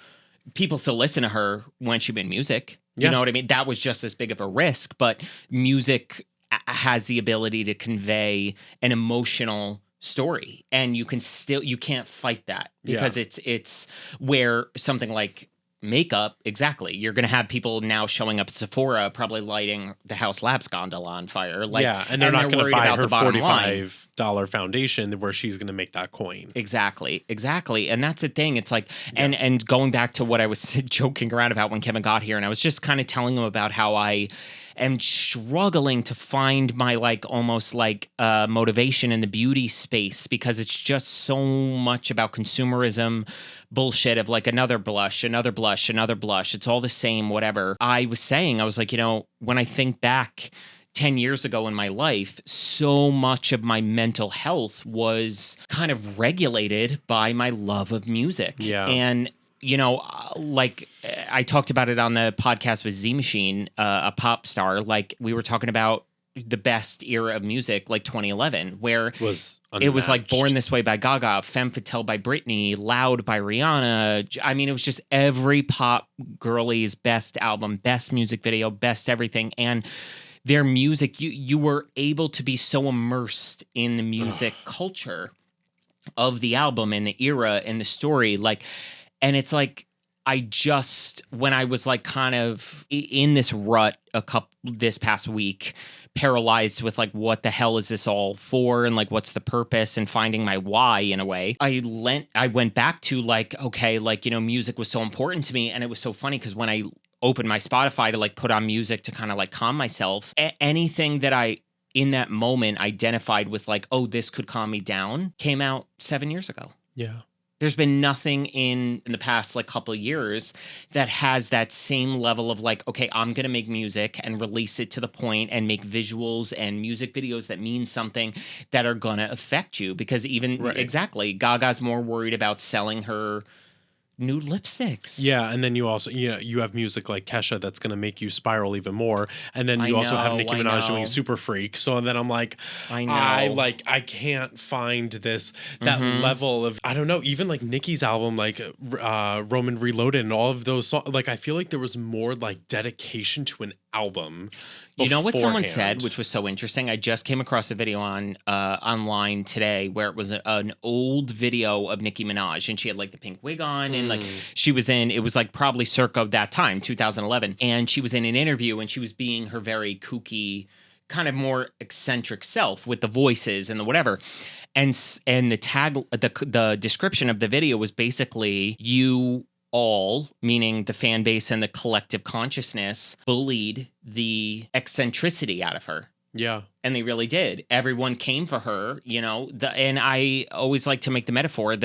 people still listen to her when she made music. You know what I mean? That was just as big of a risk, but music has the ability to convey an emotional story, and you can't fight that, because it's where something like makeup, exactly, you're going to have people now showing up at Sephora probably lighting the House Labs gondola on fire. And they're not going to buy her $45 foundation where she's going to make that coin. Exactly. And that's the thing. It's like, and going back to what I was joking around about when Kevin got here, and I was just kind of telling him about how I am struggling to find my almost motivation in the beauty space, because it's just so much about consumerism bullshit of like another blush. It's all the same, whatever. I was saying, I was like, when I think back 10 years ago in my life, so much of my mental health was kind of regulated by my love of music. Yeah. And like I talked about it on the podcast with Z Machine, a pop star. Like we were talking about the best era of music, like 2011, where it was like Born This Way by Gaga, Femme Fatale by Britney, Loud by Rihanna. I mean, it was just every pop girlie's best album, best music video, best everything. And their music, you were able to be so immersed in the music culture of the album and the era and the story. And it's like, when I was like kind of in this rut this past week, paralyzed with like, what the hell is this all for? And like, what's the purpose, and finding my why in a way, I went back to like, okay, like, music was so important to me. And it was so funny because when I opened my Spotify to like put on music to kind of like calm myself, anything that I in that moment identified with like, oh, this could calm me down, came out 7 years ago. Yeah. There's been nothing in the past like couple of years that has that same level of like, okay, I'm going to make music and release it to the point and make visuals and music videos that mean something that are going to affect you. Because exactly, Gaga's more worried about selling her new lipsticks. Yeah, and then you also, you have music like Kesha that's going to make you spiral even more. And then you also have Nicki Minaj doing Super Freak. So then I'm like, I can't find that level of, I don't know, even like Nicki's album, like Roman Reloaded and all of those songs. Like, I feel like there was more like dedication to an album. You know what someone said, which was so interesting? I just came across a video online today where it was an old video of Nicki Minaj, and she had like the pink wig on, and like she was it was like probably circa that time, 2011, and she was in an interview, and she was being her very kooky kind of more eccentric self with the voices and the whatever. And the description of the video was basically you all, meaning the fan base and the collective consciousness, bullied the eccentricity out of her. Yeah. And they really did. Everyone came for her, you know, and I always like to make the metaphor,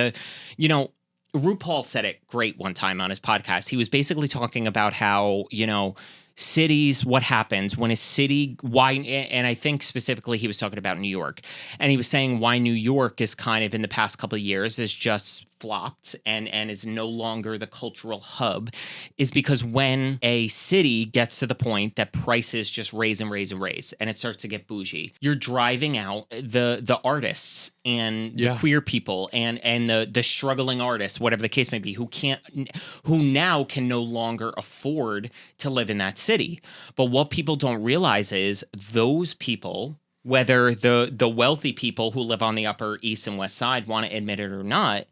RuPaul said it great one time on his podcast. He was basically talking about how, you know, cities, what happens when a city, why, and I think specifically he was talking about New York, and he was saying why New York is kind of in the past couple of years is just flopped and is no longer the cultural hub is because when a city gets to the point that prices just raise and raise and raise and it starts to get bougie, you're driving out the artists and the queer people and the struggling artists, whatever the case may be, who now can no longer afford to live in that city. But what people don't realize is those people, whether the wealthy people who live on the Upper East and West Side want to admit it or not,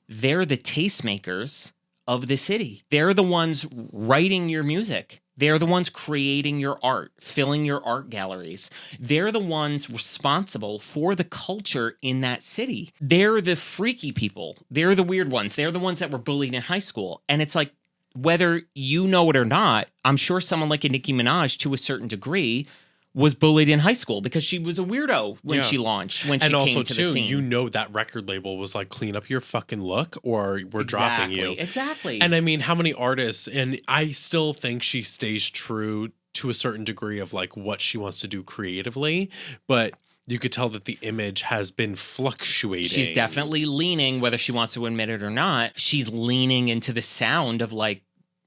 they're the tastemakers of the city. They're the ones writing your music. They're the ones creating your art, filling your art galleries. They're the ones responsible for the culture in that city. They're the freaky people. They're the weird ones. They're the ones that were bullied in high school. And it's like, whether you know it or not, I'm sure someone like a Nicki Minaj, to a certain degree, was bullied in high school because she was a weirdo when she launched, when she came to the scene. You know that record label was like, clean up your fucking look or we're dropping you. Exactly. And I mean, how many artists, and I still think she stays true to a certain degree of like what she wants to do creatively, but you could tell that the image has been fluctuating. She's definitely leaning, whether she wants to admit it or not, she's leaning into the sound of like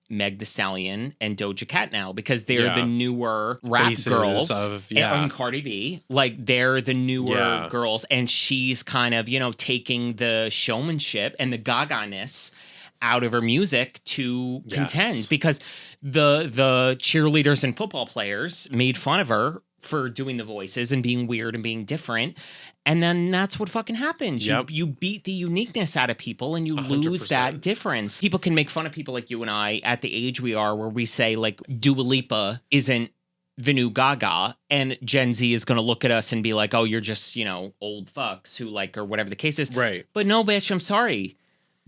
Meg Thee Stallion and Doja Cat now, because they're the newer rap girls. And Cardi B, like they're the newer girls, and she's kind of, you know, taking the showmanship and the gaga-ness out of her music to contend, because the cheerleaders and football players made fun of her for doing the voices and being weird and being different. And then that's what fucking happens. You beat the uniqueness out of people and you 100%. Lose that difference. People can make fun of people like you and I at the age we are, where we say like Dua Lipa isn't the new Gaga, and Gen Z is going to look at us and be like, oh, you're just, you know, old fucks who like, or whatever the case is. Right. But no, bitch, I'm sorry.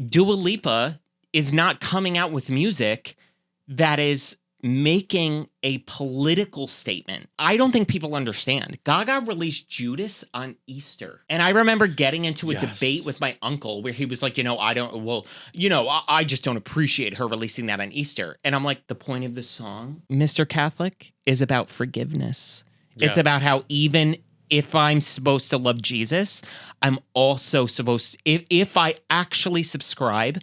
Dua Lipa is not coming out with music that is making a political statement. I don't think people understand. Gaga released Judas on Easter. And I remember getting into a debate with my uncle where he was like, I just don't appreciate her releasing that on Easter. And I'm like, the point of the song, Mr. Catholic, is about forgiveness. Yeah. It's about how even if I'm supposed to love Jesus, I'm also supposed to, if I actually subscribe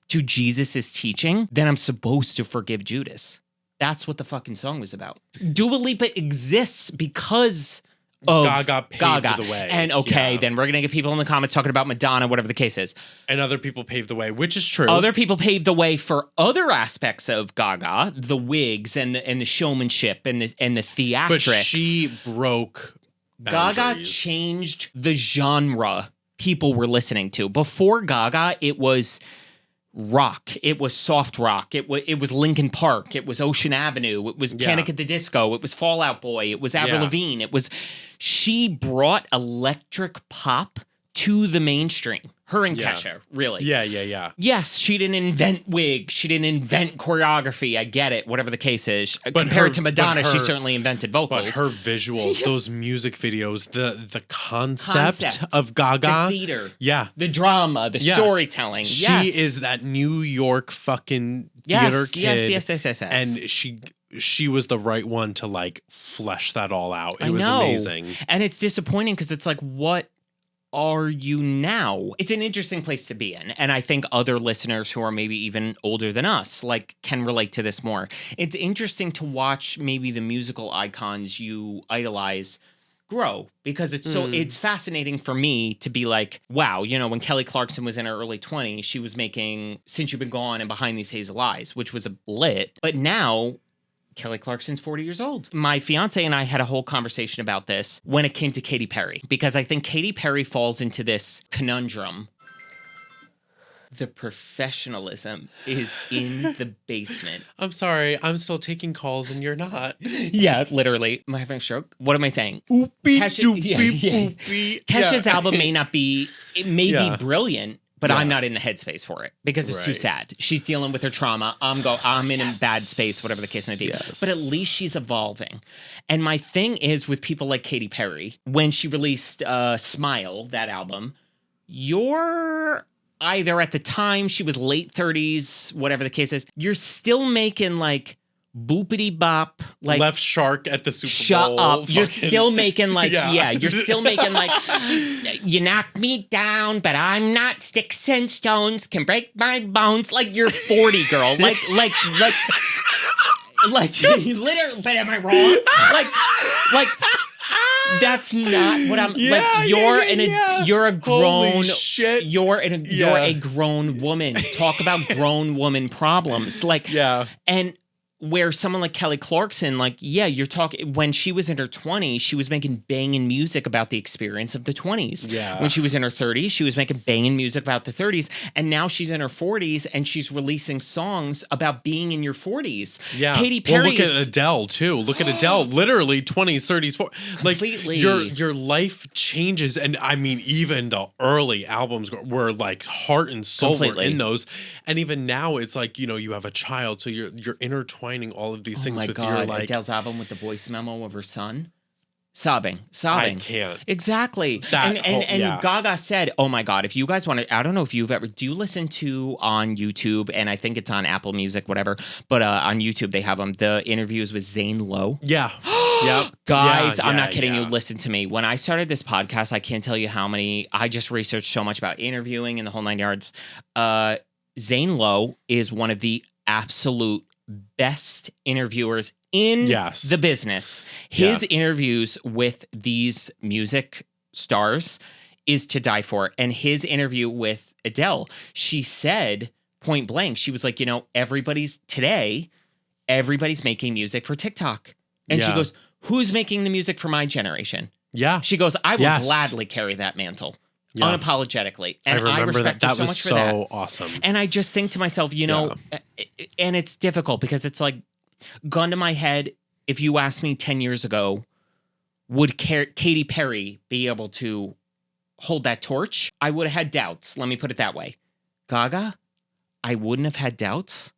to Jesus's teaching, then I'm supposed to forgive Judas. That's what the fucking song was about. Dua Lipa exists because of Gaga paved the way. And then we're going to get people in the comments talking about Madonna, whatever the case is. And other people paved the way, which is true. Other people paved the way for other aspects of Gaga, the wigs and the showmanship and the theatrics. But she broke boundaries. Gaga changed the genre people were listening to. Before Gaga, it was rock, it was soft rock, it was Linkin Park, it was Ocean Avenue, it was Panic at the Disco, it was Fall Out Boy, it was Avril Lavigne, she brought electric pop to the mainstream. Her and Kesha, really. Yeah. Yes, she didn't invent wigs. She didn't invent choreography. I get it, whatever the case is. But compared to Madonna, she certainly invented vocals. But her visuals, those music videos, the concept of Gaga. The theater. Yeah. The drama, the storytelling. She is that New York fucking theater kid. Yes. And she was the right one to like flesh that all out. It was amazing. And it's disappointing because it's like, what are you now? It's an interesting place to be in. And I think other listeners who are maybe even older than us, like, can relate to this more. It's interesting to watch maybe the musical icons you idolize grow, because it's fascinating for me to be like, wow, you know, when Kelly Clarkson was in her early 20s, she was making Since You've Been Gone and Behind These Hazel Eyes, which was a lit. But now Kelly Clarkson's 40 years old. My fiance and I had a whole conversation about this when it came to Katy Perry, because I think Katy Perry falls into this conundrum. The professionalism is in the basement. I'm sorry. I'm still taking calls and you're not. Yeah, literally. Am I having a stroke? What am I saying? Oopie doopie boopie. Kesha's album may not be, it may be brilliant, but I'm not in the headspace for it because it's too sad. She's dealing with her trauma. I'm in a bad space, whatever the case may be. Yes. But at least she's evolving. And my thing is with people like Katy Perry, when she released Smile, that album, you're either at the time she was late 30s, whatever the case is, you're still making like boopity bop, like Left Shark at the Super Bowl. Shut up. You're still making like, you're still making like, you knocked me down, but I'm not sticks and stones, can break my bones. Like you're 40, girl. Like, literally, but am I wrong? Like, that's not what I'm like. You're a grown. Holy shit. You're a grown woman. Talk about grown woman problems. Like, and where someone like Kelly Clarkson, like, you're talking, when she was in her 20s, she was making banging music about the experience of the 20s. Yeah. When she was in her 30s, she was making banging music about the 30s. And now she's in her 40s and she's releasing songs about being in your 40s. Yeah. Katy Perry. Well, look at Adele, too. Look at Adele. Literally 20s, 30s, 40s. Like, completely. Your life changes. And I mean, even the early albums were like heart and soul were in those. And even now, it's like, you have a child. So you're intertwining all of these things with your like Adele's album with the voice memo of her son, sobbing. I can't. Exactly. And Gaga said, "Oh my God, if you guys want to, I don't know if you've ever, do you listen to on YouTube, and I think it's on Apple Music, whatever, but on YouTube they have them, the interviews with Zane Lowe." Yeah. Yep. Guys, I'm not kidding you. Listen to me. When I started this podcast, I can't tell you how many, I just researched so much about interviewing and the whole 9 yards. Zane Lowe is one of the absolute best interviewers in the business. His interviews with these music stars is to die for. And his interview with Adele, she said point blank, she was like, everybody's making music for TikTok. And she goes, who's making the music for my generation? Yeah. She goes, I will gladly carry that mantle. Yeah. Unapologetically. And I respect her so much for that. That was so awesome. And I just think to myself, and it's difficult because it's like, gun to my head, if you asked me 10 years ago, would Katy Perry be able to hold that torch? I would have had doubts. Let me put it that way. Gaga, I wouldn't have had doubts.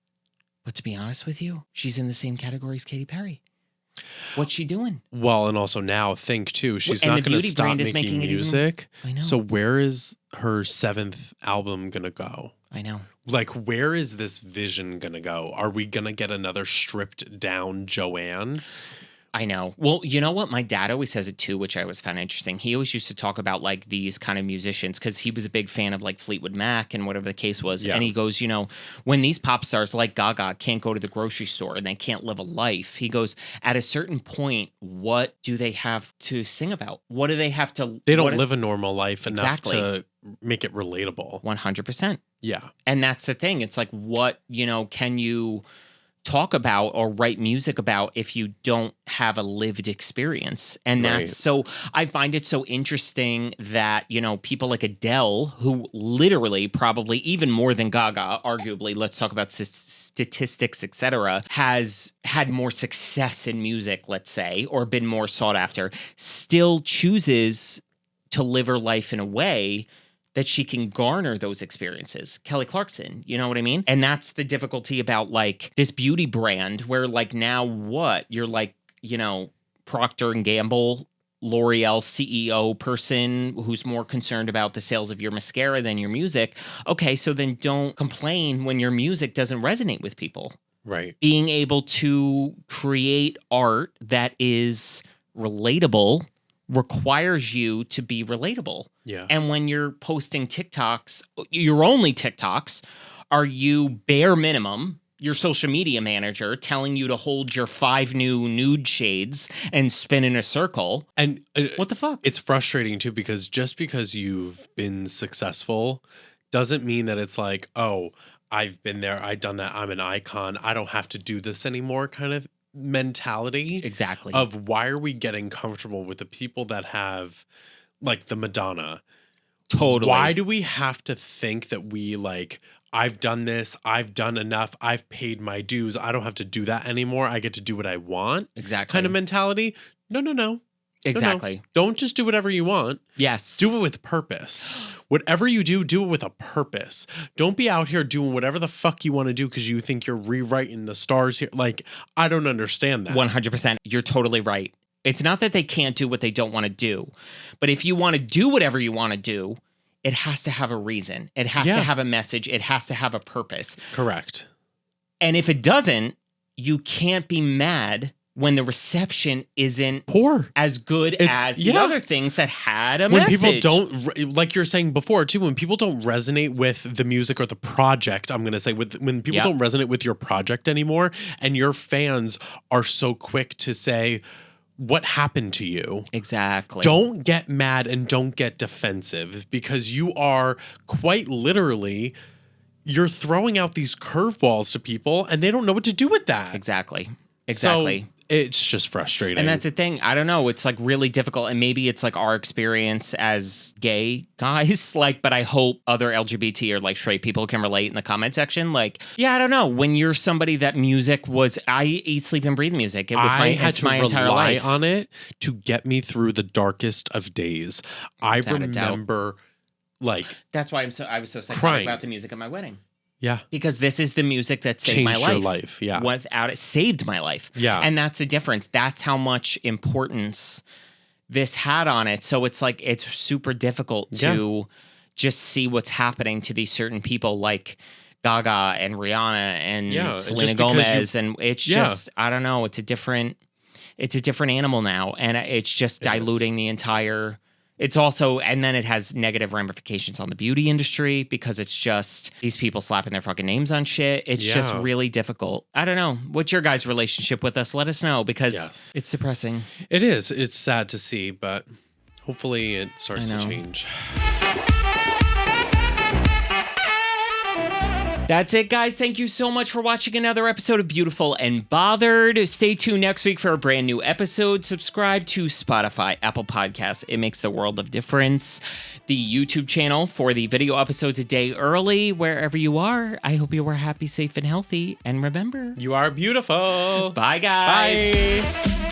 But to be honest with you, she's in the same category as Katy Perry. What's she doing? Well, and also now think too, she's not going to stop making music. I know. So where is her 7th album going to go? I know. Like, where is this vision going to go? Are we going to get another stripped down Joanne? I know. Well, you know what? My dad always says it too, which I always found interesting. He always used to talk about like these kind of musicians because he was a big fan of like Fleetwood Mac and whatever the case was. Yeah. And he goes, when these pop stars like Gaga can't go to the grocery store and they can't live a life, he goes, at a certain point, what do they have to sing about? What do they have to... They don't live a normal life enough to make it relatable. 100%. Yeah. And that's the thing. It's like, what, can you talk about or write music about if you don't have a lived experience? And that's so, I find it so interesting that, people like Adele, who literally probably even more than Gaga, arguably, let's talk about statistics, etc., has had more success in music, let's say, or been more sought after, still chooses to live her life in a way that she can garner those experiences. Kelly Clarkson, you know what I mean? And that's the difficulty about like this beauty brand where like now what? You're like, Procter & Gamble, L'Oreal CEO person who's more concerned about the sales of your mascara than your music. Okay, so then don't complain when your music doesn't resonate with people. Right. Being able to create art that is relatable requires you to be relatable. Yeah. And when you're posting TikToks, your only TikToks, are you bare minimum, your social media manager telling you to hold your 5 new nude shades and spin in a circle. And what the fuck? It's frustrating too, because just because you've been successful doesn't mean that it's like, oh, I've been there, I've done that, I'm an icon, I don't have to do this anymore kind of mentality. Exactly. Of why are we getting comfortable with the people that have, like the Madonna, Totally. Why do we have to think that we like, I've done this, I've done enough, I've paid my dues, I don't have to do that anymore, I get to do what I want? Exactly. Kind of mentality? No. Exactly. No. Don't just do whatever you want. Yes. Do it with purpose. Whatever you do it with a purpose. Don't be out here doing whatever the fuck you want to do because you think you're rewriting the stars here. Like, I don't understand that. 100%. You're totally right. It's not that they can't do what they don't want to do, but if you want to do whatever you want to do, it has to have a reason. It has to have a message. It has to have a purpose. Correct. And if it doesn't, you can't be mad when the reception isn't poor as good as the other things that had a when message. When people don't, like you're saying before too, when people don't resonate with the music or the project, I'm going to say when people don't resonate with your project anymore, and your fans are so quick to say, what happened to you? Exactly. Don't get mad and don't get defensive, because you are quite literally, you're throwing out these curveballs to people and they don't know what to do with that. Exactly. So it's just frustrating. And that's the thing. I don't know. It's like really difficult. And maybe it's like our experience as gay guys. Like, but I hope other LGBT or like straight people can relate in the comment section. Like, yeah, I don't know. When you're somebody that music was, I eat, sleep, and breathe music. It was my entire life. On it to get me through the darkest of days. I remember like. That's why I was so psychotic about the music at my wedding. Yeah. Because this is the music that saved my life. Changed your life, yeah. Without it, saved my life. Yeah. And that's the difference. That's how much importance this had on it. So it's like, it's super difficult to just see what's happening to these certain people like Gaga and Rihanna and Selena Gomez. And it's just, I don't know, it's a different animal now. And it's just diluting the entire... It's also, and then it has negative ramifications on the beauty industry because it's just these people slapping their fucking names on shit. It's just really difficult. I don't know. What's your guys' relationship with us? Let us know, because it's depressing. It is. It's sad to see, but hopefully it starts to change. That's it, guys. Thank you so much for watching another episode of Beautiful and Bothered. Stay tuned next week for a brand new episode. Subscribe to Spotify, Apple Podcasts. It makes the world of difference. The YouTube channel for the video episodes a day early. Wherever you are, I hope you are happy, safe, and healthy. And remember, you are beautiful. Bye, guys. Bye.